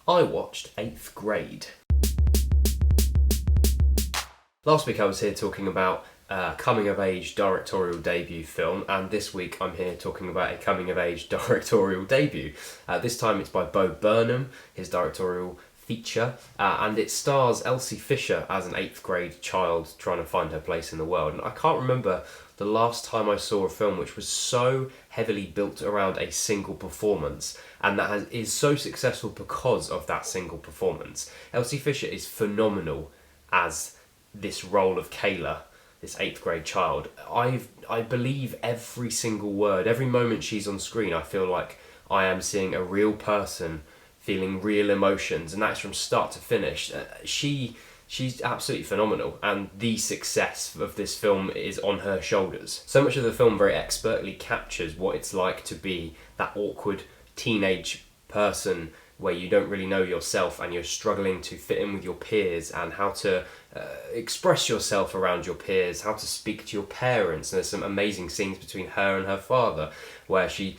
I watched 8th Grade. Last week I was here talking about a coming-of-age directorial debut film, and this week I'm here talking about a coming-of-age directorial debut. This time it's by Burnham, his directorial feature, and it stars Elsie Fisher as an 8th grade child trying to find her place in the world. And I can't remember the last time I saw a film which was so heavily built around a single performance, and that is so successful because of that single performance. Elsie Fisher is phenomenal as this role of Kayla, this 8th grade child. I believe every single word, every moment she's on screen, I feel like I am seeing a real person feeling real emotions, and that's from start to finish. She's absolutely phenomenal, and the success of this film is on her shoulders. So much of the film very expertly captures what it's like to be that awkward teenage person where you don't really know yourself and you're struggling to fit in with your peers, and how to express yourself around your peers, how to speak to your parents. And there's some amazing scenes between her and her father where she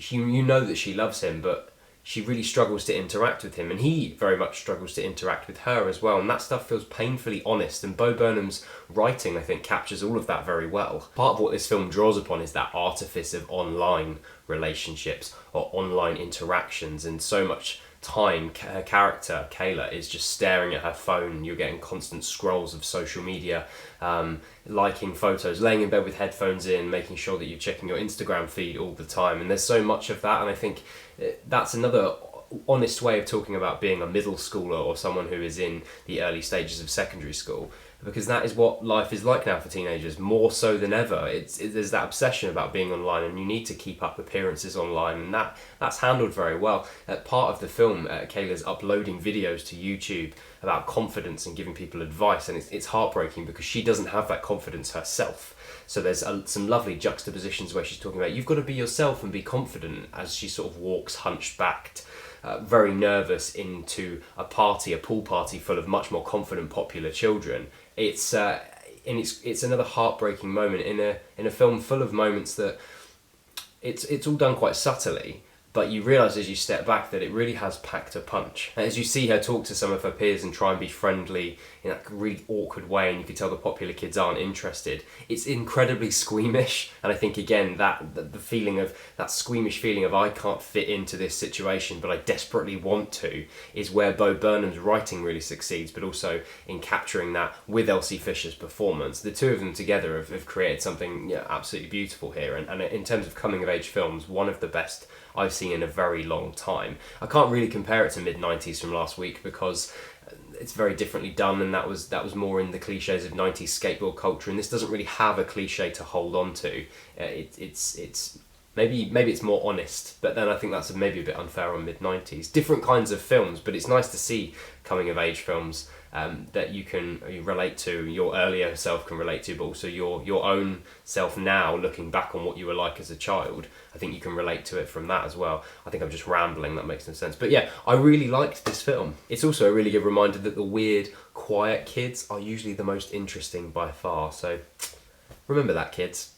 you know that she loves him, but she really struggles to interact with him, and he very much struggles to interact with her as well, and that stuff feels painfully honest, and Bo Burnham's writing, I think, captures all of that very well. Part of what this film draws upon is that artifice of online relationships or online interactions, and so much time her character Kayla is just staring at her phone. You're getting constant scrolls of social media, liking photos, laying in bed with headphones in, making sure that you're checking your Instagram feed all the time, and there's so much of that. And I think that's another honest way of talking about being a middle schooler or someone who is in the early stages of secondary school, because that is what life is like now for teenagers, more so than ever. There's that obsession about being online, and you need to keep up appearances online, and that's handled very well. Part of the film, Kayla's uploading videos to YouTube about confidence and giving people advice, and it's heartbreaking because she doesn't have that confidence herself. So there's some lovely juxtapositions where she's talking about you've got to be yourself and be confident, as she sort of walks hunchbacked, very nervous, into a pool party full of much more confident, popular children. It's another heartbreaking moment in a film full of moments that it's all done quite subtly, but you realise as you step back that it really has packed a punch. And as you see her talk to some of her peers and try and be friendly in that really awkward way, and you can tell the popular kids aren't interested, it's incredibly squeamish. And I think, again, the feeling of that squeamish feeling of I can't fit into this situation but I desperately want to, is where Bo Burnham's writing really succeeds, but also in capturing that with Elsie Fisher's performance. The two of them together have created something absolutely beautiful here, and in terms of coming of age films, one of the best I've seen in a very long time. I can't really compare it to mid-90s from last week because it's very differently done, and that was more in the cliches of 90s skateboard culture, and this doesn't really have a cliche to hold on to. It's maybe it's more honest, but then I think that's maybe a bit unfair on mid-90s. Different kinds of films, but it's nice to see coming of age films that you relate to, your earlier self can relate to, but also your own self now, looking back on what you were like as a child. I think you can relate to it from that as well. I think I'm just rambling, that makes no sense. But yeah, I really liked this film. It's also a really good reminder that the weird, quiet kids are usually the most interesting by far. So remember that, kids.